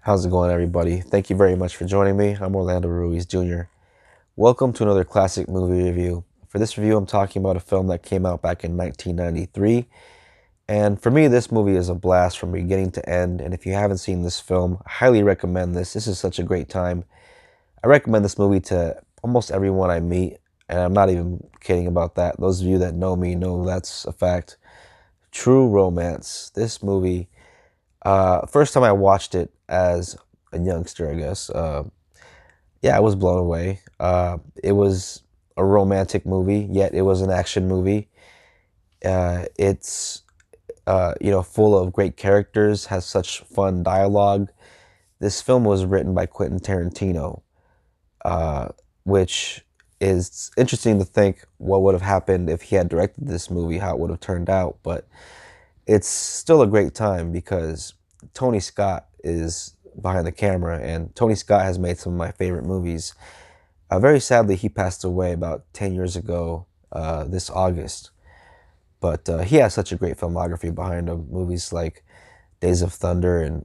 How's it going, everybody? Thank you very much for joining me. I'm Orlando Ruiz Jr. Welcome to another classic movie review. For this review, I'm talking about a film that came out back in 1993. And for me, this movie is a blast from beginning to end. And if you haven't seen this film, I highly recommend this. This is such a great time. I recommend this movie to almost everyone I meet. And I'm not even kidding about that. Those of you that know me know that's a fact. True Romance. This movie, first time I watched it as a youngster, I guess. Yeah, I was blown away. It was a romantic movie, yet it was an action movie. It's full of great characters, has such fun dialogue. This film was written by Quentin Tarantino, uh, which is interesting to think what would have happened if he had directed this movie, how it would have turned out. But it's still a great time because Tony Scott is behind the camera, and Tony Scott has made some of my favorite movies. Very sadly, he passed away about 10 years ago this August. But he has such a great filmography behind him. Movies like Days of Thunder and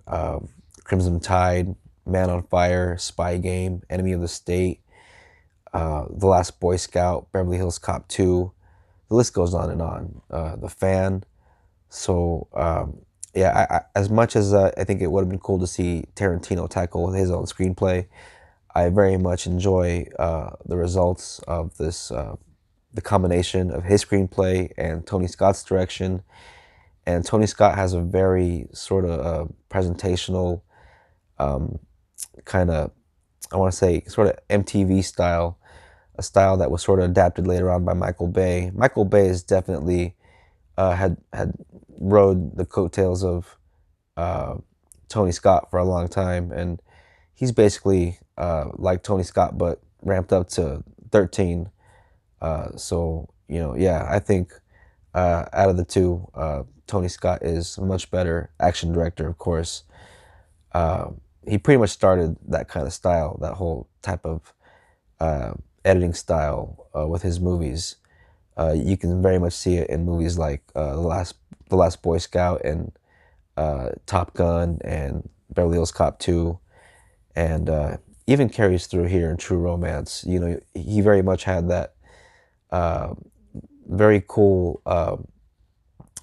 Crimson Tide, Man on Fire, Spy Game, Enemy of the State, The Last Boy Scout, Beverly Hills Cop 2. The list goes on and on. The Fan. So, yeah, as much as I think it would have been cool to see Tarantino tackle his own screenplay, I very much enjoy the results of this, the combination of his screenplay and Tony Scott's direction. And Tony Scott has a very sort of presentational, kind of, I want to say, sort of MTV style, a style that was sort of adapted later on by Michael Bay. Michael Bay is definitely had rode the coattails of uh, Tony Scott for a long time, and he's basically like Tony Scott but ramped up to 13. Yeah, I think out of the two, Tony Scott is a much better action director. Of course, uh, he pretty much started that kind of style, that whole type of uh, editing style with his movies. You can very much see it in movies like The Last Boy Scout and Top Gun and Beverly Hills Cop 2, and even carries through here in True Romance. You know, he very much had that uh, very cool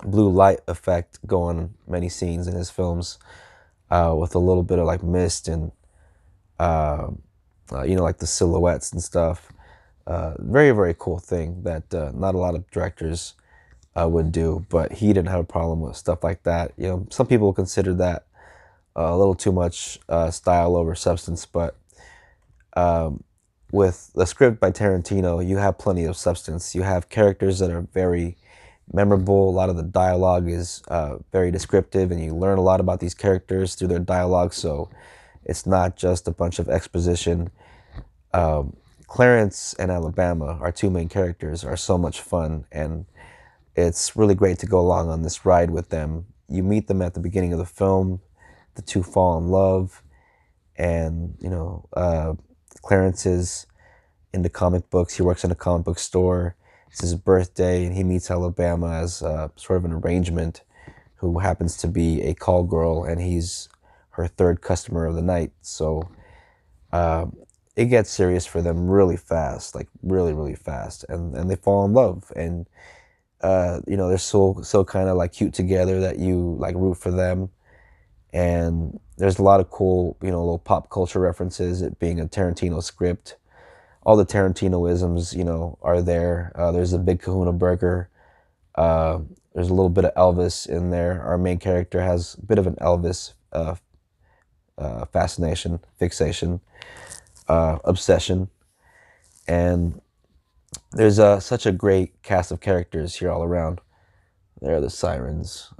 blue light effect going on many scenes in his films, with a little bit of like mist and uh, like the silhouettes and stuff. Very, very cool thing that not a lot of directors would do, but he didn't have a problem with stuff like that. You know, some people consider that a little too much style over substance, but um, with the script by Tarantino, you have plenty of substance. You have characters that are very memorable. A lot of the dialogue is very descriptive, and you learn a lot about these characters through their dialogue. So it's not just a bunch of exposition. Um, Clarence and Alabama, our two main characters, are so much fun, and it's really great to go along on this ride with them. You meet them at the beginning of the film. The two fall in love, and Clarence is into comic books. He works in a comic book store. It's his birthday, and he meets Alabama as sort of an arrangement, who happens to be a call girl, and he's her third customer of the night. So uh, it gets serious for them really fast, like really, really fast, and they fall in love, and they're so kind of like cute together that you like root for them. And there's a lot of cool, little pop culture references. It being a Tarantino script, all the Tarantinoisms, are there. There's a Big Kahuna Burger. Uh, there's a little bit of Elvis in there. Our main character has a bit of an Elvis fascination, fixation, obsession, and there's such a great cast of characters here all around. There are the sirens.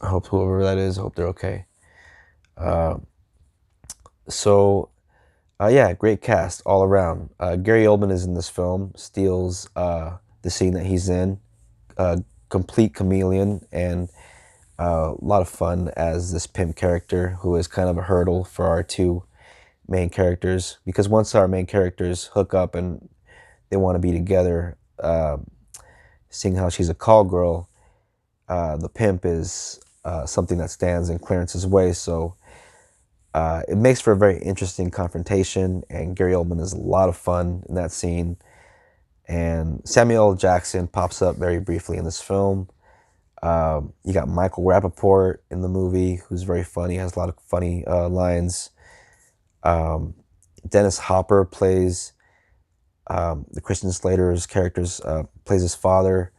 I hope whoever that is, I hope they're okay. Uh, so yeah, great cast all around. Gary Oldman is in this film, steals the scene that he's in. Complete chameleon, and a lot of fun as this pimp character who is kind of a hurdle for our two main characters, because once our main characters hook up and they want to be together, seeing how she's a call girl, the pimp is something that stands in Clarence's way. So it makes for a very interesting confrontation, and Gary Oldman is a lot of fun in that scene. And Samuel L. Jackson pops up very briefly in this film. You got Michael Rappaport in the movie, who's very funny, has a lot of funny lines. Um, Dennis Hopper plays the Christian Slater's characters, plays his father,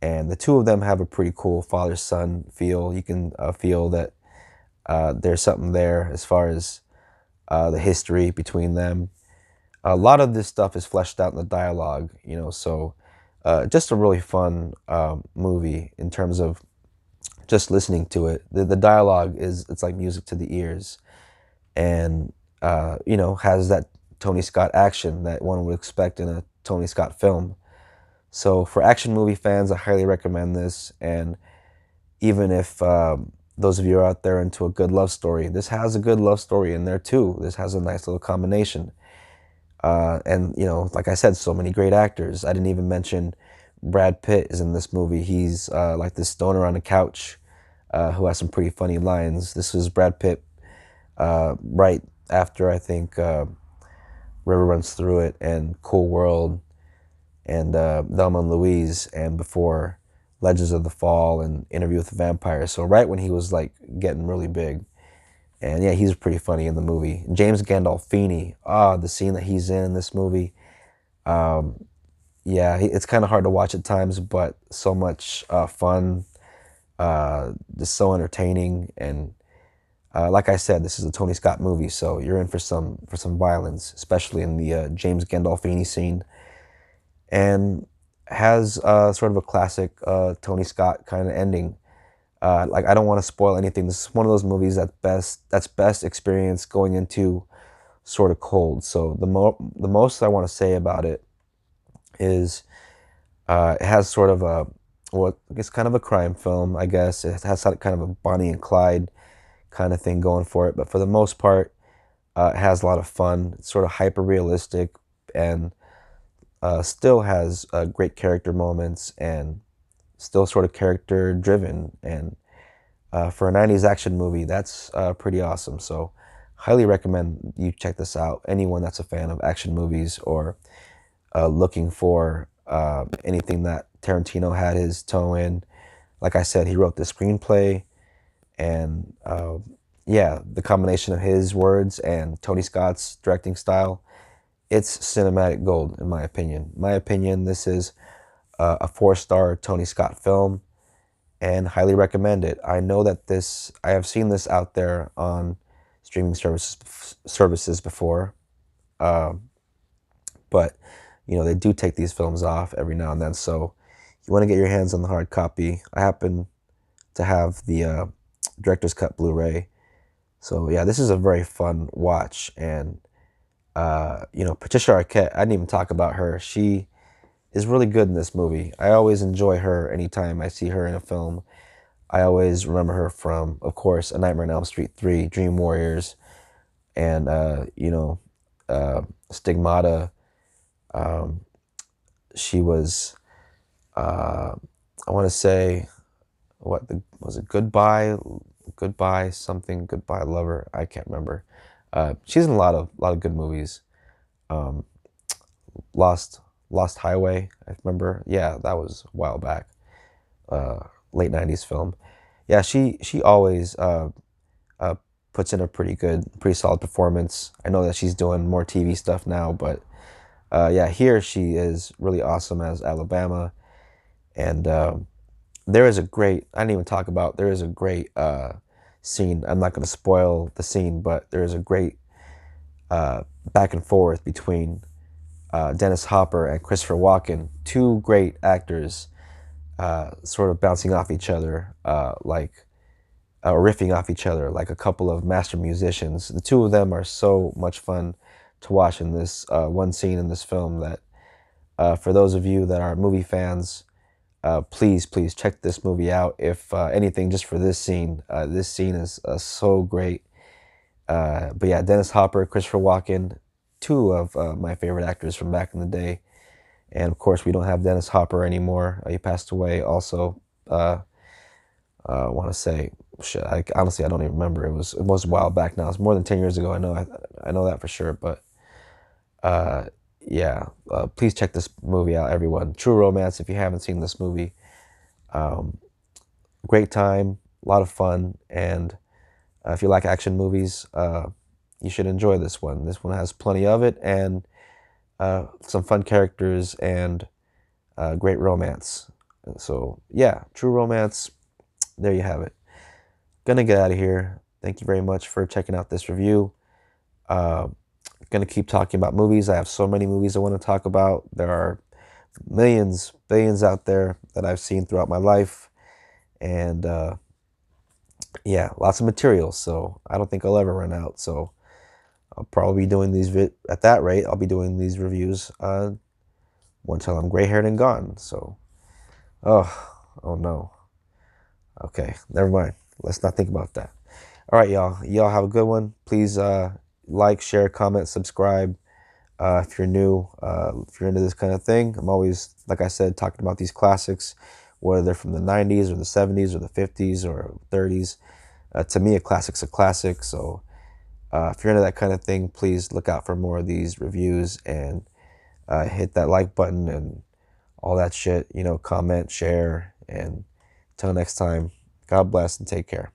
and the two of them have a pretty cool father-son feel. You can feel that there's something there as far as the history between them. A lot of this stuff is fleshed out in the dialogue, so just a really fun movie in terms of just listening to it. The dialogue it's like music to the ears, and has that Tony Scott action that one would expect in a Tony Scott film. So for action movie fans, I highly recommend this. And even if those of you are out there into a good love story, this has a good love story in there too. This has a nice little combination. And like I said, so many great actors. I didn't even mention Brad Pitt is in this movie. He's like this stoner on the couch who has some pretty funny lines. This was Brad Pitt right after, I think, River Runs Through It and Cool World and Thelma and Louise, and before Legends of the Fall and Interview with the Vampire. So right when he was like getting really big. And yeah, he's pretty funny in the movie. James Gandolfini, the scene that he's in this movie. Yeah, it's kind of hard to watch at times, but so much fun, just so entertaining. And like I said, this is a Tony Scott movie, so you're in for some violence, especially in the James Gandolfini scene, and has sort of a classic Tony Scott kind of ending. Like I don't want to spoil anything. This is one of those movies that's best experienced going into sort of cold. So the most I want to say about it is it has sort of a it's kind of a crime film, I guess. It has kind of a Bonnie and Clyde kind of thing going for it, but for the most part, it has a lot of fun. It's sort of hyper realistic and still has great character moments and still sort of character driven. And for a 90s action movie, that's pretty awesome. So highly recommend you check this out. Anyone that's a fan of action movies or looking for anything that Tarantino had his toe in. Like I said, he wrote the screenplay, and yeah, the combination of his words and Tony Scott's directing style, it's cinematic gold in my opinion. This is a 4-star Tony Scott film, and highly recommend it. I know that I have seen this out there on streaming services before, but they do take these films off every now and then. So you want to get your hands on the hard copy. I happen to have the director's cut Blu-ray. So yeah, this is a very fun watch. And Patricia Arquette, I didn't even talk about her. She is really good in this movie. I always enjoy her anytime I see her in a film. I always remember her from, of course, A Nightmare on Elm Street 3, Dream Warriors, and Stigmata. She was, I want to say, was it Goodbye something, Goodbye Lover. I can't remember. She's in a lot of good movies. Um, Lost Highway, I remember. Yeah, that was a while back. Late 90s film. Yeah, she always puts in a pretty solid performance. I know that she's doing more TV stuff now, but yeah, here she is really awesome as Alabama. And there is a great, I didn't even talk about, there is a great scene. I'm not going to spoil the scene, but there is a great back and forth between Dennis Hopper and Christopher Walken, two great actors, sort of bouncing off each other, riffing off each other like a couple of master musicians. The two of them are so much fun to watch in this one scene in this film that for those of you that are movie fans, please check this movie out. If anything, just for this scene. This scene is so great. But yeah, Dennis Hopper, Christopher Walken, two of my favorite actors from back in the day. And of course, we don't have Dennis Hopper anymore. He passed away also I want to say, shit. Honestly, I don't even remember. It was a while back now. It's more than 10 years ago. I know that for sure. But uh, yeah, please check this movie out, everyone. True Romance. If you haven't seen this movie, um, great time, a lot of fun, and if you like action movies, you should enjoy this one. This one has plenty of it, and some fun characters, and great romance. So yeah, True Romance. There you have it. Gonna get out of here. Thank you very much for checking out this review. Uh, gonna keep talking about movies. I have so many movies I want to talk about. There are millions, billions out there that I've seen throughout my life, and yeah, lots of material. So I don't think I'll ever run out. So I'll probably be doing these at that rate. I'll be doing these reviews until I'm gray haired and gone. So oh no. Okay, never mind. Let's not think about that. All right, y'all. Y'all have a good one. Please like, share, comment, subscribe. If you're new, if you're into this kind of thing, I'm always, like I said, talking about these classics, whether they're from the 90s or the 70s or the 50s or 30s. To me, a classic's a classic. So if you're into that kind of thing, please look out for more of these reviews, and hit that like button and all that shit. Comment, share, and until next time, God bless and take care.